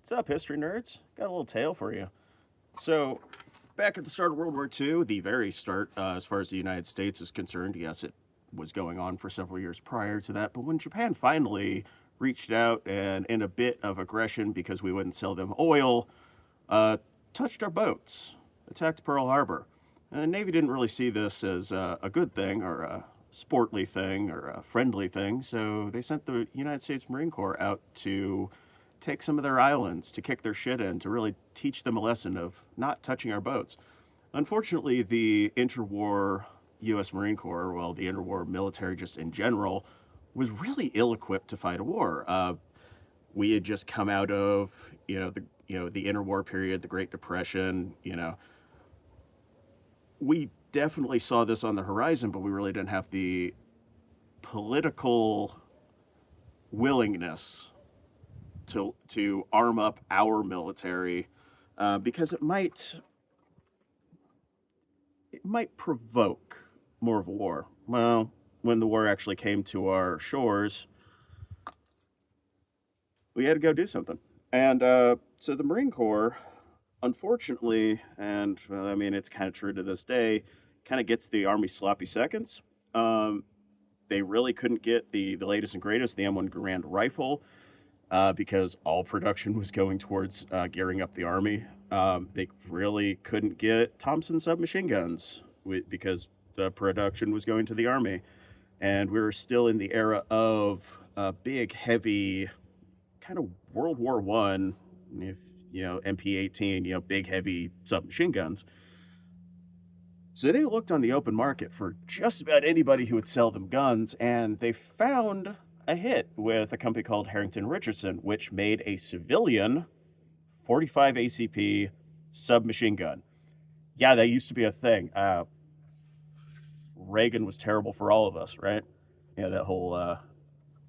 What's up, history nerds? Got a little tale for you. So, back at the start of World War II, the very start, as far as the United States is concerned, yes, it was going on for several years prior to that, but when Japan finally reached out and, in a bit of aggression because we wouldn't sell them oil, uh, touched our boats, attacked Pearl Harbor. And the Navy didn't really see this as a good thing or a sportly thing or a friendly thing, so they sent the United States Marine Corps out to take some of their islands, to kick their shit in, to really teach them a lesson of not touching our boats. Unfortunately, the interwar U.S. Marine Corps, well, the interwar military just in general, was really ill-equipped to fight a war. We had just come out of, the interwar period, the Great Depression. We definitely saw this on the horizon, but we really didn't have the political willingness to arm up our military, because it might provoke more of a war. Well, when the war actually came to our shores, we had to go do something. And so the Marine Corps, unfortunately, and well, I mean, it's kind of true to this day, kind of gets the Army sloppy seconds. Um, they really couldn't get the latest and greatest, the M1 Garand rifle, because all production was going towards gearing up the Army. They really couldn't get Thompson submachine guns because the production was going to the Army. And we were still in the era of big, heavy, kind of World War I, if MP-18, big, heavy submachine guns. So they looked on the open market for just about anybody who would sell them guns, and they found a hit with a company called Harrington Richardson, which made a civilian 45 ACP submachine gun. Yeah, that used to be a thing. Reagan was terrible for all of us, right? That whole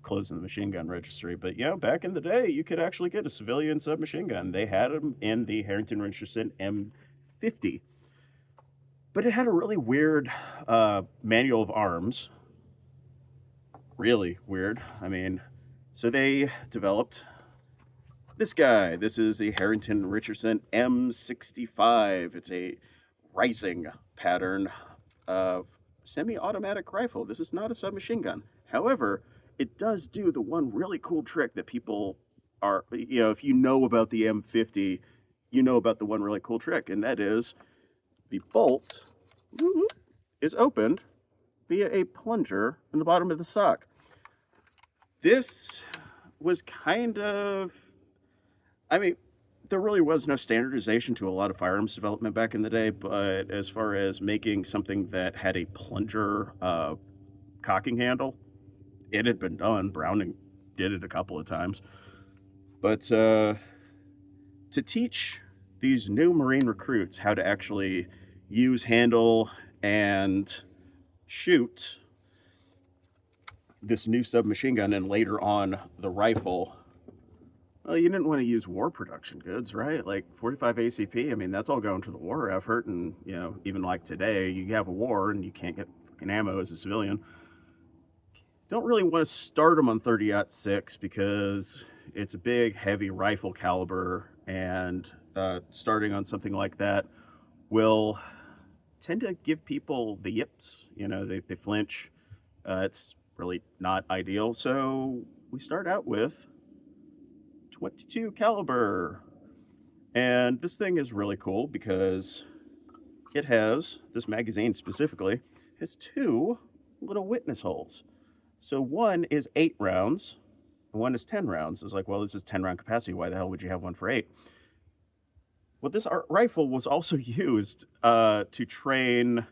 closing the machine gun registry. But back in the day, you could actually get a civilian submachine gun. They had them in the Harrington Richardson M50. But it had a really weird manual of arms. Really weird. I mean, so they developed this guy. This is a Harrington Richardson M65. It's a Reising pattern of semi-automatic rifle. This is not a submachine gun. However, it does do the one really cool trick that people are, if you know about the M50, you know about the one really cool trick, and that is the bolt is opened via a plunger in the bottom of the stock. This was kind of, there really was no standardization to a lot of firearms development back in the day, but as far as making something that had a plunger cocking handle, it had been done. Browning did it a couple of times. But to teach these new Marine recruits how to actually use, handle, and shoot this new submachine gun and later on the rifle, well, you didn't want to use war production goods, right? Like 45 ACP, that's all going to the war effort. And, even like today, you have a war and you can't get fucking ammo as a civilian. Don't really want to start them on 30-06 because it's a big, heavy rifle caliber, and starting on something like that will tend to give people the yips. They flinch. It's really not ideal. So we start out with 22 caliber. And this thing is really cool because it has, this magazine specifically, has two little witness holes. So one is 8 rounds, and one is 10 rounds. It's like, well, this is 10 round capacity. Why the hell would you have one for 8? Well, this rifle was also used to train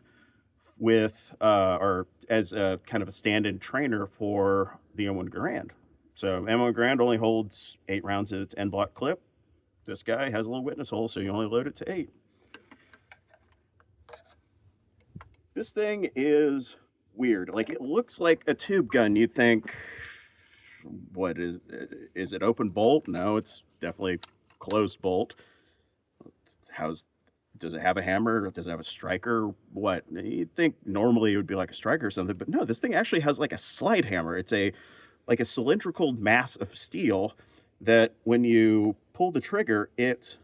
with, or as a kind of a stand-in trainer for the M1 Garand. So M1 Garand only holds 8 rounds in its end block clip. This guy has a little witness hole, so you only load it to 8. This thing is weird. Like, it looks like a tube gun. You'd think, what is it open bolt? No, it's definitely closed bolt. Does it have a hammer? Does it have a striker? What? You'd think normally it would be like a striker or something, but no, this thing actually has like a slide hammer. It's like a cylindrical mass of steel that when you pull the trigger, it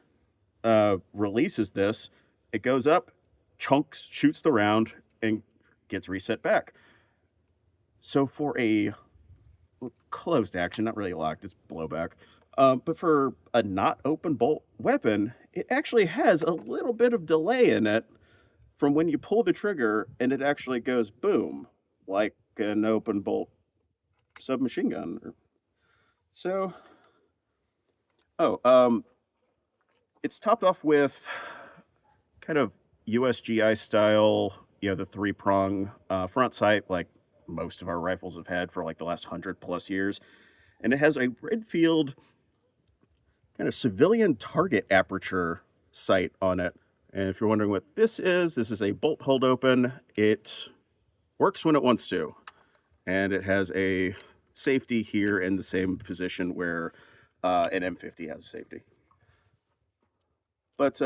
releases this. It goes up, chunks, shoots the round, and gets reset back. So for a closed action, not really locked, it's blowback. But for a not open bolt weapon, it actually has a little bit of delay in it from when you pull the trigger and it actually goes boom, like an open bolt submachine gun. So, it's topped off with kind of USGI style, the three prong front sight, like most of our rifles have had for like the last 100+ years. And it has a Redfield kind of civilian target aperture sight on it. And if you're wondering what this is a bolt hold open. It works when it wants to. And it has a safety here in the same position where an M50 has a safety. But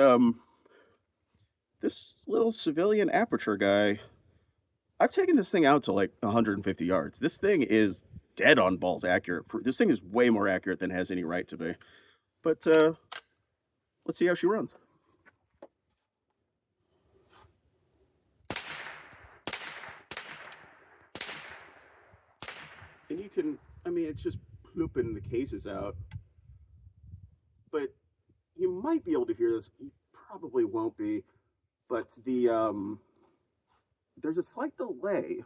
this little civilian aperture guy, I've taken this thing out to like 150 yards. This thing is dead on balls accurate. This thing is way more accurate than it has any right to be. But let's see how she runs. And you can, it's just pooping the cases out. But you might be able to hear this. You probably won't be. But there's a slight delay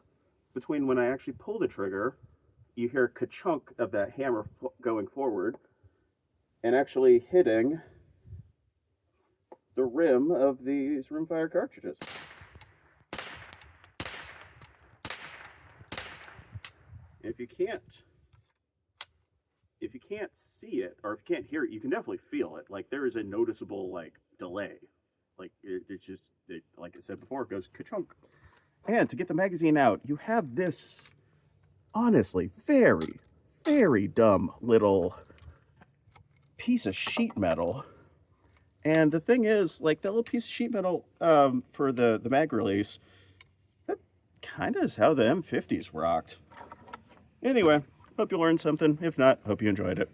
between when I actually pull the trigger, you hear ka-chunk of that hammer going forward, and actually hitting the rim of these rimfire cartridges. If you can't see it, or if you can't hear it, you can definitely feel it. Like there is a noticeable delay. Like it's just like I said before, it goes ka-chunk. And to get the magazine out, you have this honestly very, very dumb little piece of sheet metal. And the thing is, like that little piece of sheet metal for the mag release, that kind of is how the M50s rocked. Anyway, hope you learned something. If not, hope you enjoyed it.